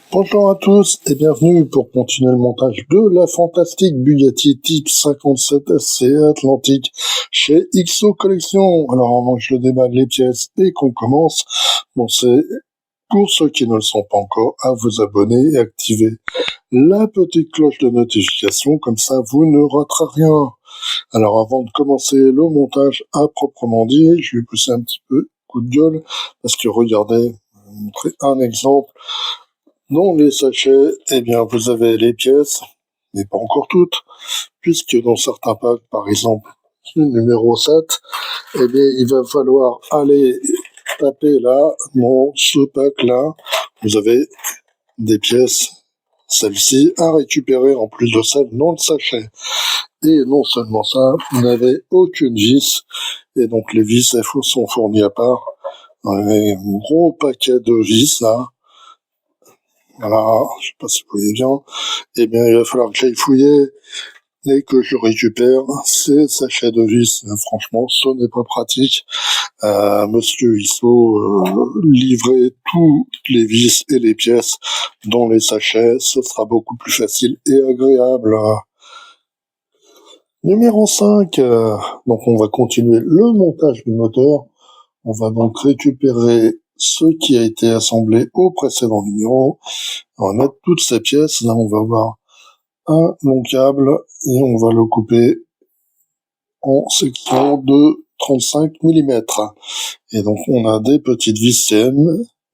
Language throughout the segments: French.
Bonjour à tous et bienvenue pour continuer le montage de la fantastique Bugatti Type 57 SC Atlantique chez XO Collection. Alors avant que je déballe les pièces et qu'on commence, c'est pour ceux qui ne le sont pas encore à vous abonner et activer la petite cloche de notification, comme ça vous ne raterez rien. Alors avant de commencer le montage à proprement dit, je vais pousser un petit peu coup de gueule parce que regardez, je vais vous montrer un exemple. Dans les sachets, vous avez les pièces, mais pas encore toutes, puisque dans certains packs, par exemple, le numéro 7, il va falloir aller taper là, dans ce pack-là, vous avez des pièces, celles-ci, à récupérer en plus de celles dans le sachet. Et non seulement ça, vous n'avez aucune vis, et donc les vis, elles sont fournies à part. On avait un gros paquet de vis, là. Voilà, je sais pas si vous voyez bien. Il va falloir que j'aille fouiller et que je récupère ces sachets de vis. Franchement, ce n'est pas pratique. Monsieur, il faut livrer toutes les vis et les pièces dans les sachets. Ce sera beaucoup plus facile et agréable. Numéro 5. Donc, on va continuer le montage du moteur. On va donc récupérer ce qui a été assemblé au précédent numéro. On va mettre toutes ces pièces. Là, on va voir un long câble et on va le couper en section de 35 mm. Et donc on a des petites vis CM,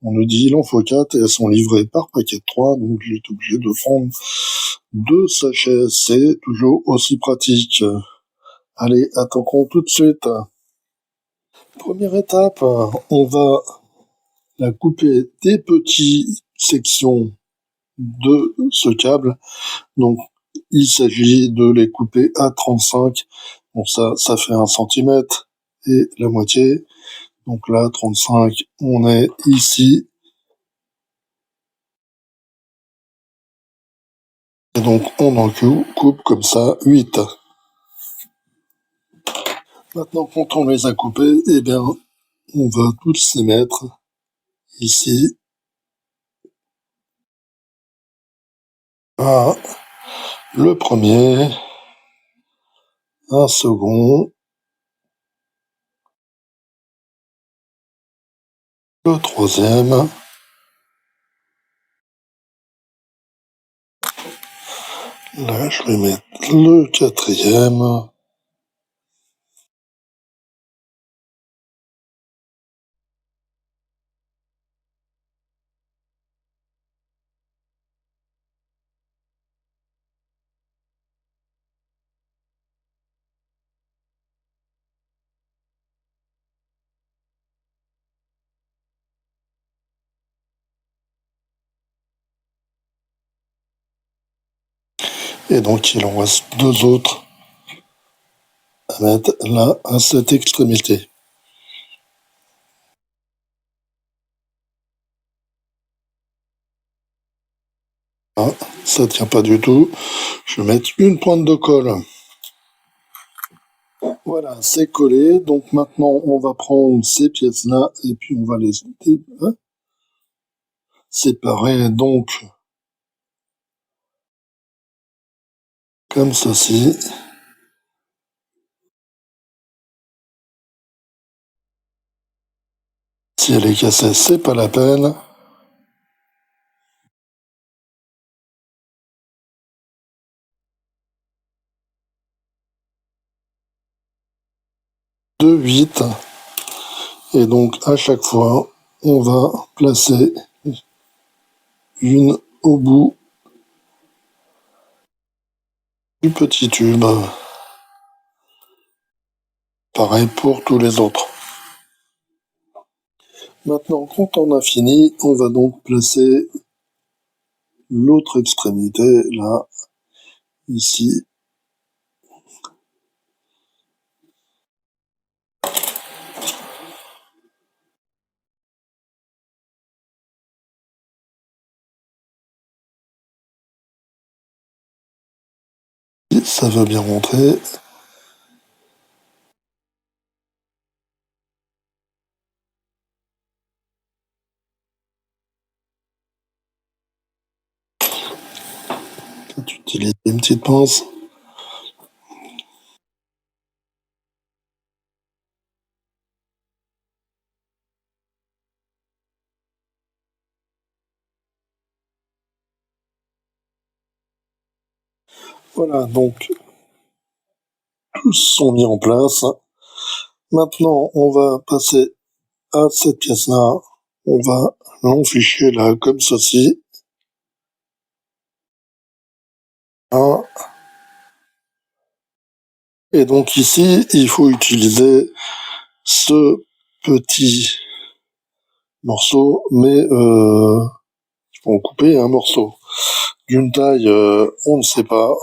on nous dit il en faut 4 et elles sont livrées par paquet de 3, donc j'ai été obligé de prendre 2 sachets, c'est toujours aussi pratique. Allez, attaquons tout de suite. Première étape, on va la couper des petites sections de ce câble. Donc il s'agit de les couper à 35. Bon, ça fait 1 centimètre et la moitié. Donc là, 35, on est ici. Et donc, on en coupe comme ça 8. Maintenant, quand on les a coupés, on va tous les mettre ici. Ah, le premier, un second, le troisième, là, je vais mettre le quatrième, et donc il en reste 2 autres à mettre là, à cette extrémité. Ah, ça tient pas du tout. Je vais mettre une pointe de colle. Voilà, c'est collé. Donc maintenant, on va prendre ces pièces-là et puis on va les séparer. Donc, comme ceci. Si elle est cassée, c'est pas la peine. De 8. Et donc, à chaque fois, on va placer une au bout du petit tube. Pareil pour tous les autres. Maintenant, quand on a fini, on va donc placer l'autre extrémité, là, ici. Ça va bien rentrer. Tu utilises une petite pince. Voilà, donc tous sont mis en place. Maintenant, on va passer à cette pièce-là. On va l'enficher là comme ceci. Hein. Et donc ici, il faut utiliser ce petit morceau, mais il faut en couper un morceau d'une taille, on ne sait pas,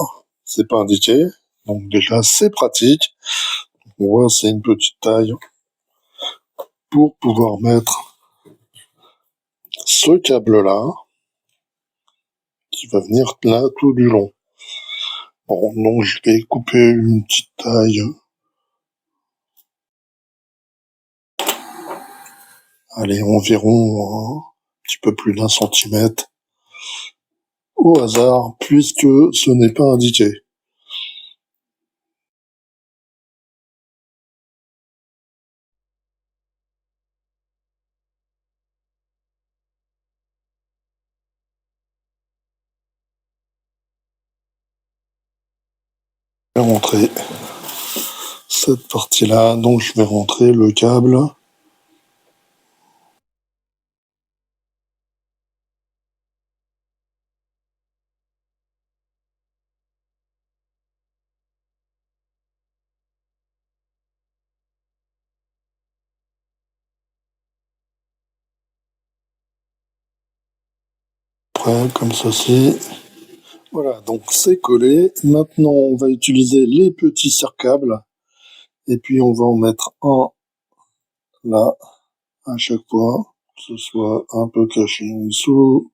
c'est pas indiqué. Donc déjà, c'est pratique. On voit, c'est une petite taille pour pouvoir mettre ce câble-là qui va venir là tout du long. Bon, donc je vais couper une petite taille. Allez, environ un petit peu plus d'un centimètre au hasard, puisque ce n'est pas indiqué. Je vais rentrer cette partie-là, donc je vais rentrer le câble. Après, comme ceci. Voilà, donc c'est collé. Maintenant, on va utiliser les petits serre-câbles. Et puis, on va en mettre un là, à chaque fois, que ce soit un peu caché en dessous.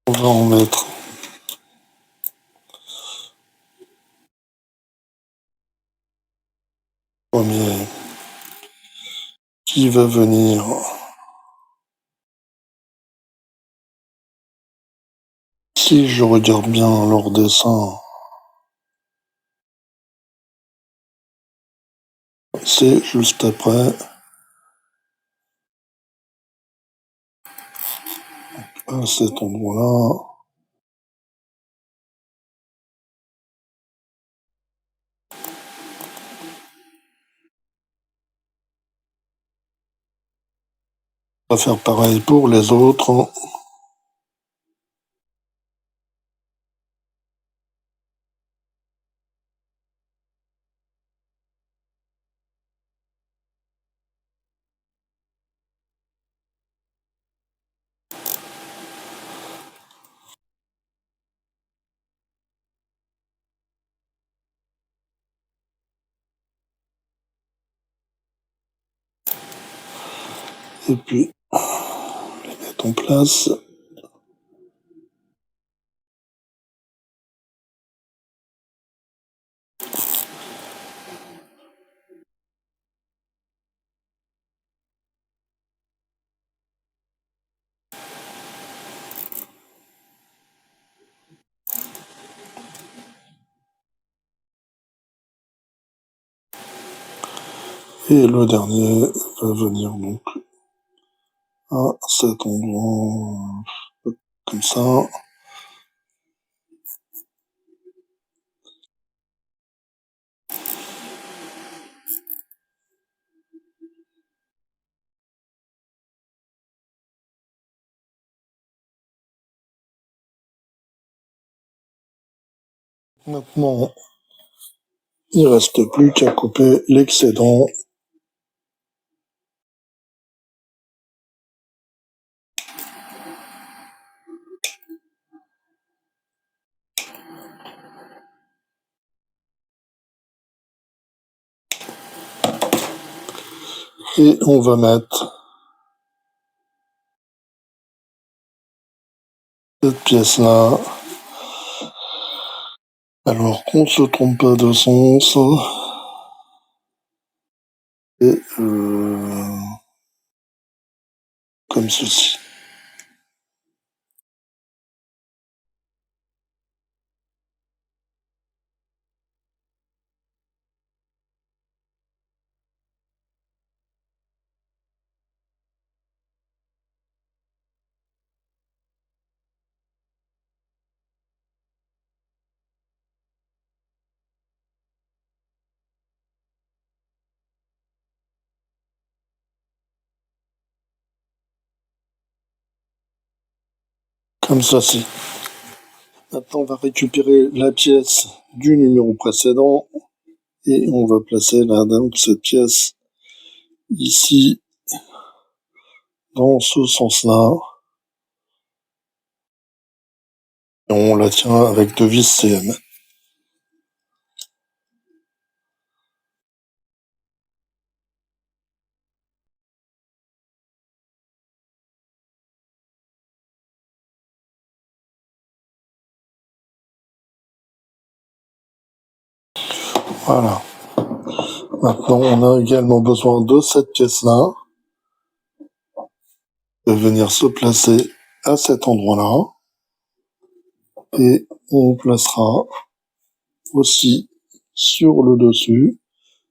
On va en mettre premier qui va venir. Si je regarde bien leur dessin, c'est juste après. À cet endroit-là. On va faire pareil pour les autres. Et puis, les mettre en place. Et le dernier va venir donc à cet endroit, comme ça. Maintenant, il reste plus qu'à couper l'excédent. Et on va mettre cette pièce-là Alors qu'on se trompe pas de sens. Et comme ceci. Comme ceci. Maintenant, on va récupérer la pièce du numéro précédent et on va placer donc cette pièce ici dans ce sens-là. Et on la tient avec deux vis CM. Voilà. Maintenant, on a également besoin de cette pièce-là, de venir se placer à cet endroit-là, et on placera aussi sur le dessus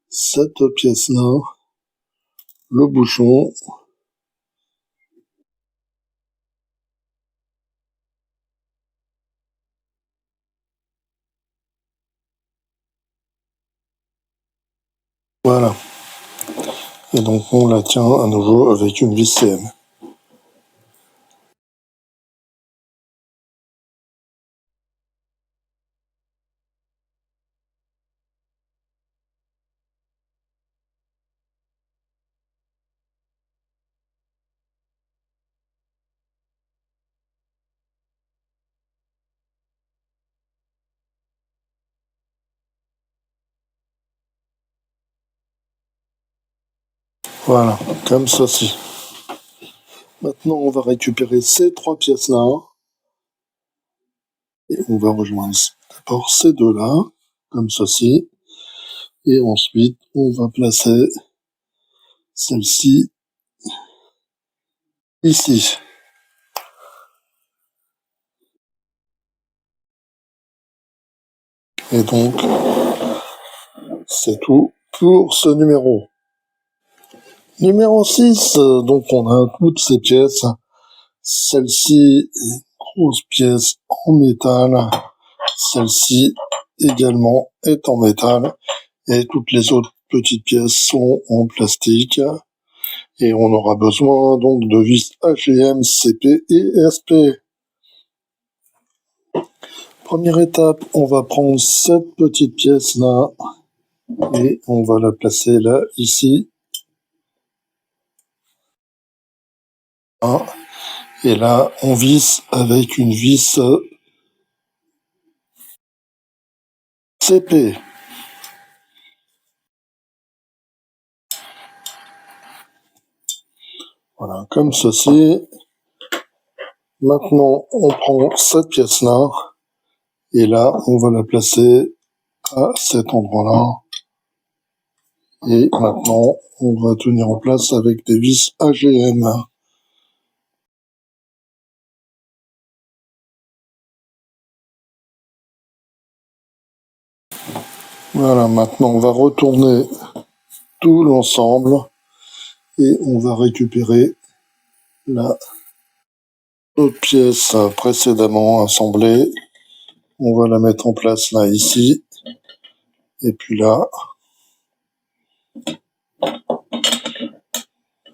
cette pièce-là, le bouchon, voilà. Et donc on la tient à nouveau avec une vis CM. Voilà, comme ceci. Maintenant, on va récupérer ces trois pièces-là et on va rejoindre d'abord ces deux-là, comme ceci. Et ensuite, on va placer celle-ci ici. Et donc, c'est tout pour ce numéro. Numéro 6, donc on a toutes ces pièces. Celle-ci, grosse pièce en métal. Celle-ci également est en métal. Et toutes les autres petites pièces sont en plastique. Et on aura besoin donc de vis AGM, CP et SP. Première étape, on va prendre cette petite pièce là et on va la placer là, ici. Et là, on visse avec une vis CP. Voilà, comme ceci. Maintenant, on prend cette pièce-là et là, on va la placer à cet endroit-là. Et maintenant, on va tenir en place avec des vis AGM. Voilà, maintenant, on va retourner tout l'ensemble et on va récupérer la autre pièce précédemment assemblée. On va la mettre en place là, ici. Et puis là.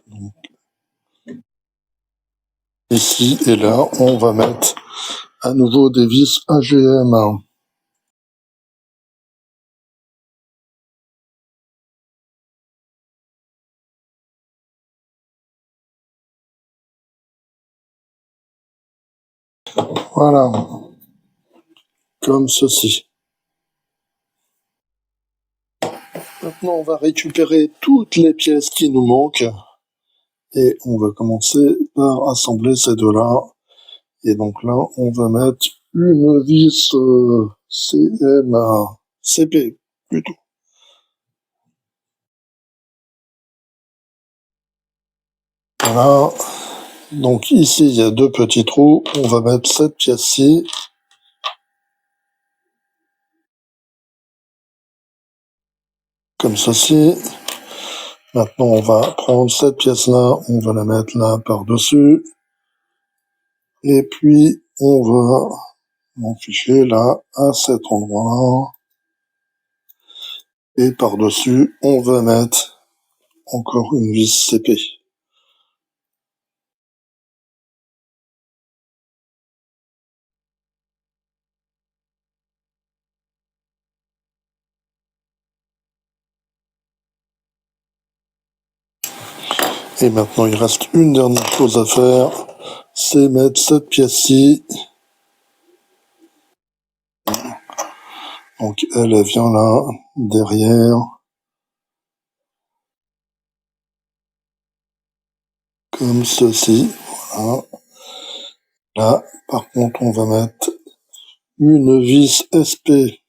Donc, ici et là, on va mettre à nouveau des vis AGM. Voilà. Comme ceci. Maintenant, on va récupérer toutes les pièces qui nous manquent. Et on va commencer par assembler ces deux-là. Et donc là, on va mettre une vis CP plutôt. Voilà. Donc ici, il y a deux petits trous. On va mettre cette pièce-ci. Comme ceci. Maintenant, on va prendre cette pièce-là. On va la mettre là par-dessus. Et puis, on va l'enficher là, à cet endroit-là. Et par-dessus, on va mettre encore une vis CP. Et maintenant, il reste une dernière chose à faire, c'est mettre cette pièce-ci. Donc, elle vient là, derrière. Comme ceci. Voilà. Là, par contre, on va mettre une vis SP.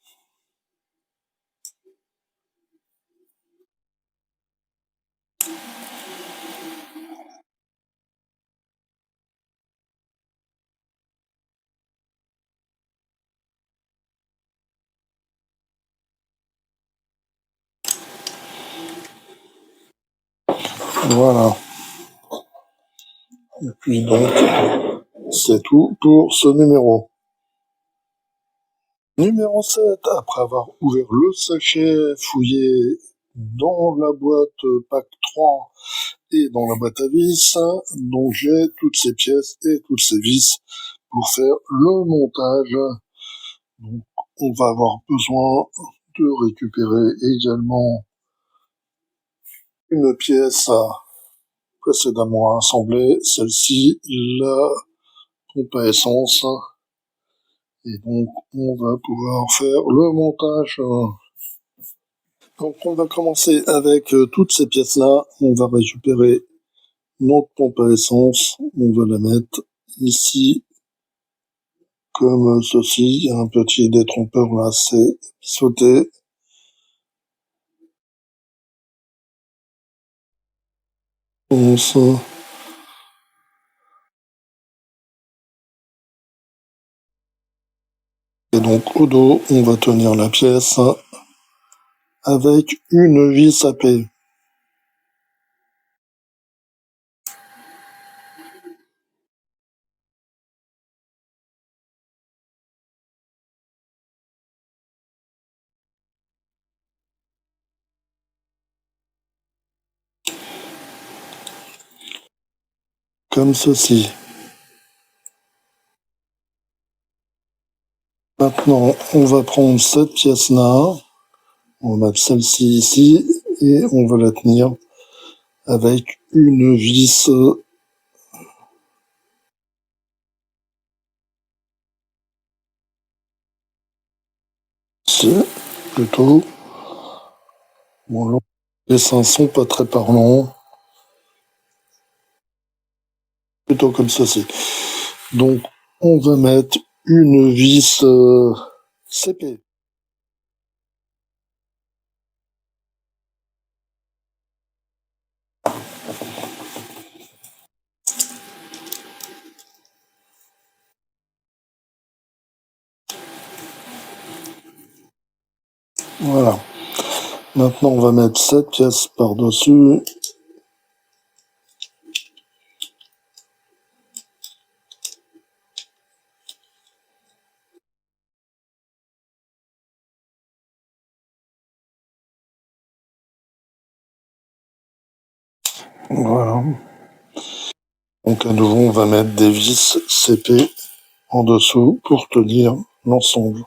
Voilà. Et puis donc, c'est tout pour ce numéro. Numéro 7, après avoir ouvert le sachet, fouillé dans la boîte pack 3 et dans la boîte à vis, donc j'ai toutes ces pièces et toutes ces vis pour faire le montage. Donc on va avoir besoin de récupérer également une pièce précédemment assemblée, celle-ci, la pompe à essence. Et donc on va pouvoir faire le montage. Donc on va commencer avec toutes ces pièces-là. On va récupérer notre pompe à essence. On va la mettre ici comme ceci. Il y a un petit détrompeur là, c'est sauté. Et donc au dos, on va tenir la pièce avec une vis à paix. Comme ceci. Maintenant, on va prendre cette pièce-là. On va mettre celle-ci ici et on va la tenir avec une vis C plutôt. Bon, les dessins sont pas très parlants. Plutôt comme ceci. Donc, on va mettre une vis CP. Voilà. Maintenant, on va mettre cette pièce par-dessus. Voilà. Donc, à nouveau, on va mettre des vis CP en dessous pour tenir l'ensemble.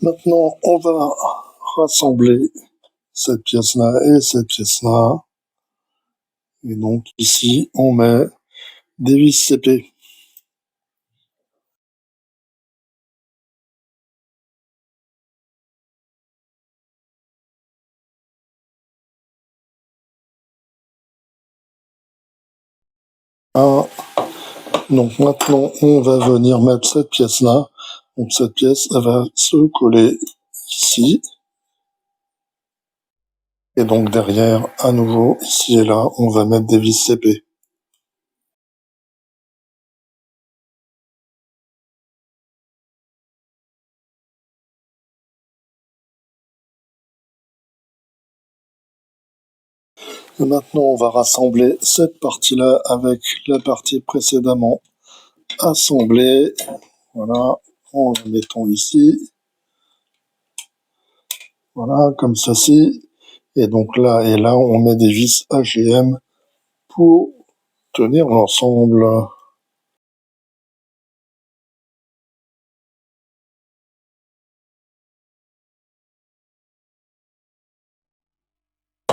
Maintenant, on va rassembler cette pièce-là et cette pièce-là. Et donc, ici, on met des vis CP. Ah, donc maintenant, on va venir mettre cette pièce-là. Donc cette pièce, elle va se coller ici. Et donc derrière, à nouveau, ici et là, on va mettre des vis CP. Et maintenant, on va rassembler cette partie-là avec la partie précédemment assemblée. Voilà, en la mettant ici. Voilà, comme ceci. Et donc là et là, on met des vis AGM pour tenir l'ensemble.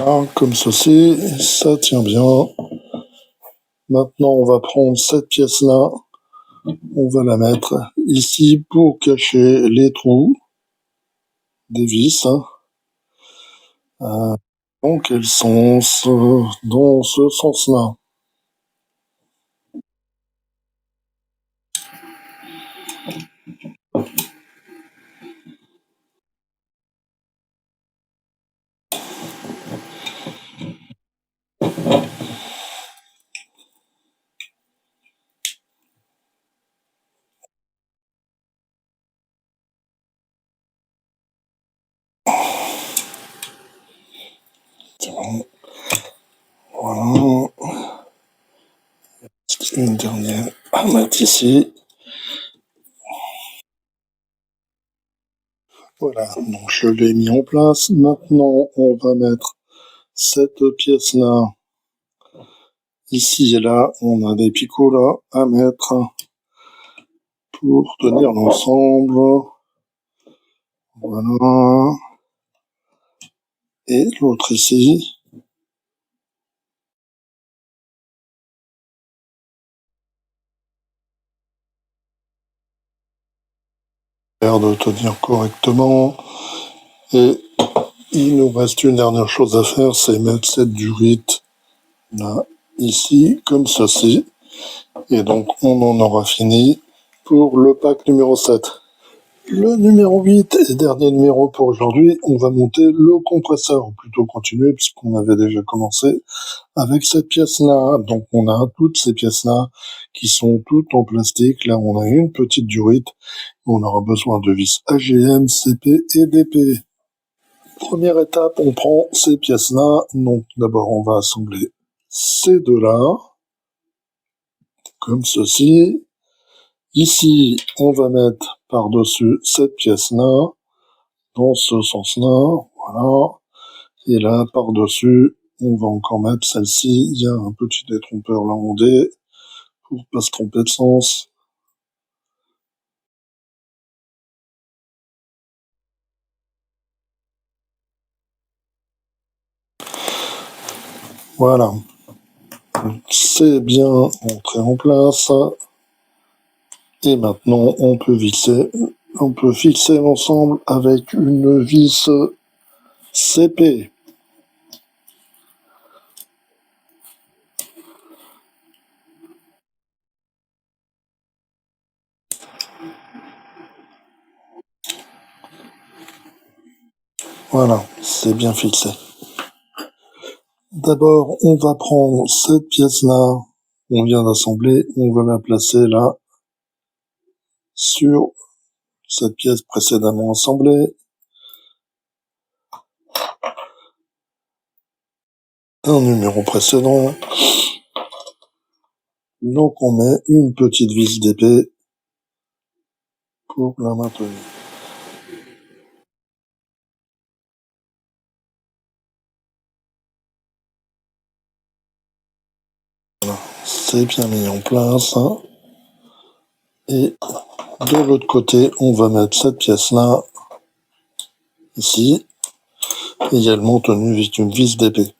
Voilà, comme ceci, ça tient bien. Maintenant, on va prendre cette pièce-là, on va la mettre ici pour cacher les trous des vis. Donc, elles sont dans ce sens-là. Voilà. Une dernière à mettre ici. Voilà, donc je l'ai mis en place. Maintenant, on va mettre cette pièce-là ici et là. On a des picots là à mettre pour tenir l'ensemble. Voilà. Et l'autre ici. De tenir correctement. Et il nous reste une dernière chose à faire, c'est mettre cette durite là, ici, comme ceci. Et donc, on en aura fini pour le pack numéro 7. Le numéro 8 et dernier numéro pour aujourd'hui, on va monter le compresseur, ou plutôt continuer, puisqu'on avait déjà commencé avec cette pièce-là. Donc, on a toutes ces pièces-là qui sont toutes en plastique. Là, on a une petite durite. On aura besoin de vis AGM, CP et DP. Première étape, on prend ces pièces-là. Donc, d'abord, on va assembler ces deux-là, comme ceci. Ici, on va mettre par-dessus cette pièce-là, dans ce sens-là, voilà. Et là, par-dessus, on va encore mettre celle-ci. Il y a un petit détrompeur là en D, pour pas se tromper de sens. Voilà. C'est bien entré en place. Et maintenant, on peut fixer l'ensemble avec une vis CP. Voilà, c'est bien fixé. D'abord, on va prendre cette pièce-là, on vient d'assembler, on va la placer là, sur cette pièce précédemment assemblée. Un numéro précédent. Donc on met une petite vis d'épée pour la maintenir. Voilà, c'est bien mis en place. Et de l'autre côté, on va mettre cette pièce-là, ici, également tenue d'une vis d'épée.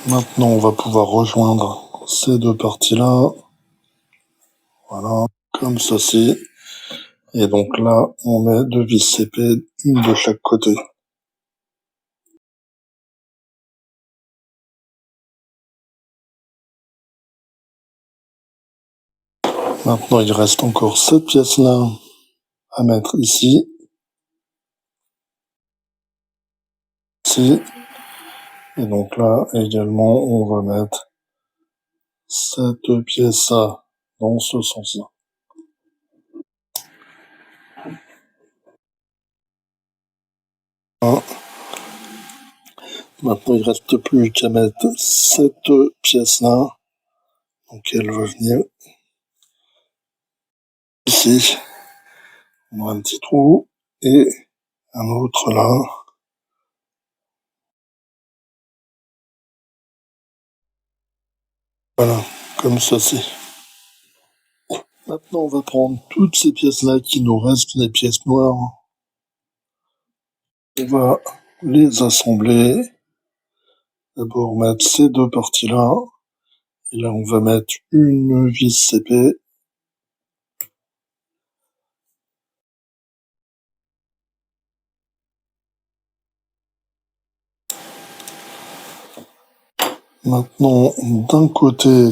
Maintenant, on va pouvoir rejoindre ces deux parties-là. Voilà, comme ceci. Et donc là, on met deux vis CP, une de chaque côté. Maintenant, il reste encore cette pièce-là à mettre ici. Ici. Et donc là, également, on va mettre cette pièce-là dans ce sens-là. Voilà. Maintenant, il reste plus qu'à mettre cette pièce-là. Donc, elle va venir ici. On a un petit trou et un autre là. Voilà, comme ceci. Maintenant, on va prendre toutes ces pièces-là qui nous restent, les pièces noires. On va les assembler. D'abord, mettre ces deux parties-là. Et là, on va mettre une vis CP. Maintenant, d'un côté,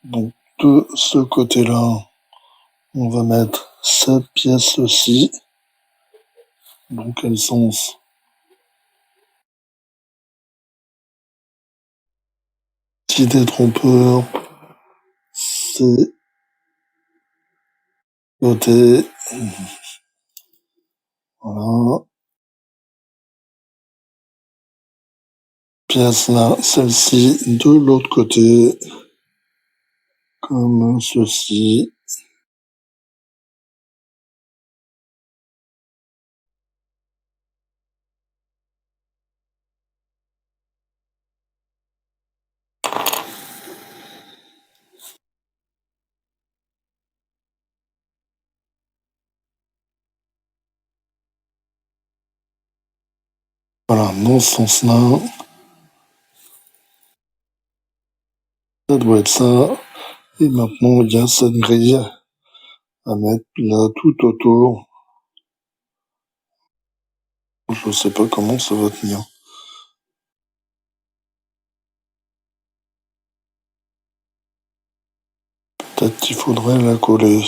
donc de ce côté-là, on va mettre cette pièce-ci. Dans quel sens? Si détrompeur, c'est côté. Voilà. Pièce là, celle-ci de l'autre côté, comme ceci. Voilà, dans ce sens-là, ça doit être ça. Et maintenant, il y a cette grille à mettre là tout autour. Je sais pas comment ça va tenir. Peut-être qu'il faudrait la coller.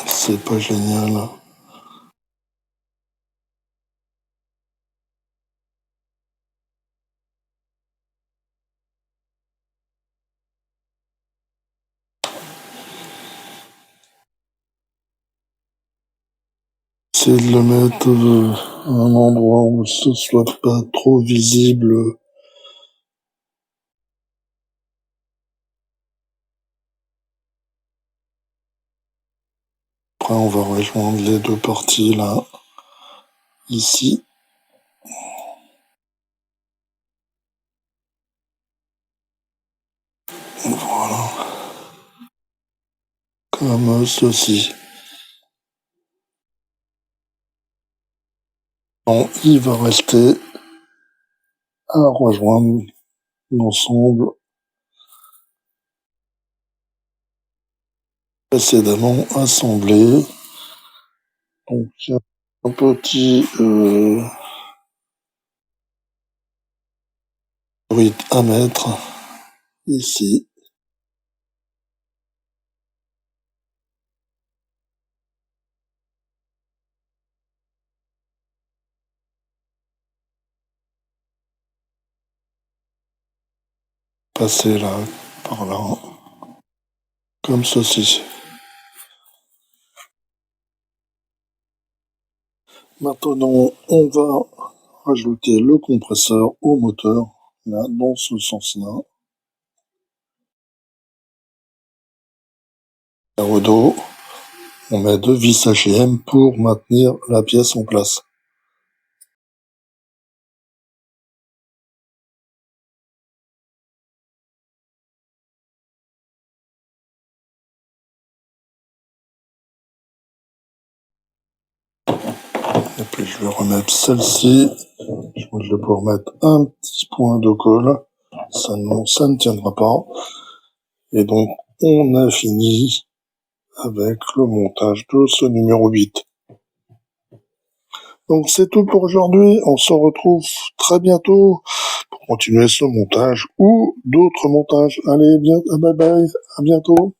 C'est pas génial. C'est de le mettre à un endroit où ce soit pas trop visible. Après, on va rejoindre les deux parties là, ici. Voilà, comme ceci. Bon, il va rester à rejoindre l'ensemble précédemment assemblé. Donc, il y a un petit bruit à mettre ici. Passer là, par là, comme ceci. Maintenant, on va rajouter le compresseur au moteur, là, dans ce sens-là. Au dos, on met deux vis HM pour maintenir la pièce en place. Et puis je vais remettre celle-ci. Je vais pouvoir mettre un petit point de colle. Ça ne tiendra pas. Et donc, on a fini avec le montage de ce numéro 8. Donc c'est tout pour aujourd'hui. On se retrouve très bientôt pour continuer ce montage ou d'autres montages. Allez, bye bye, à bientôt.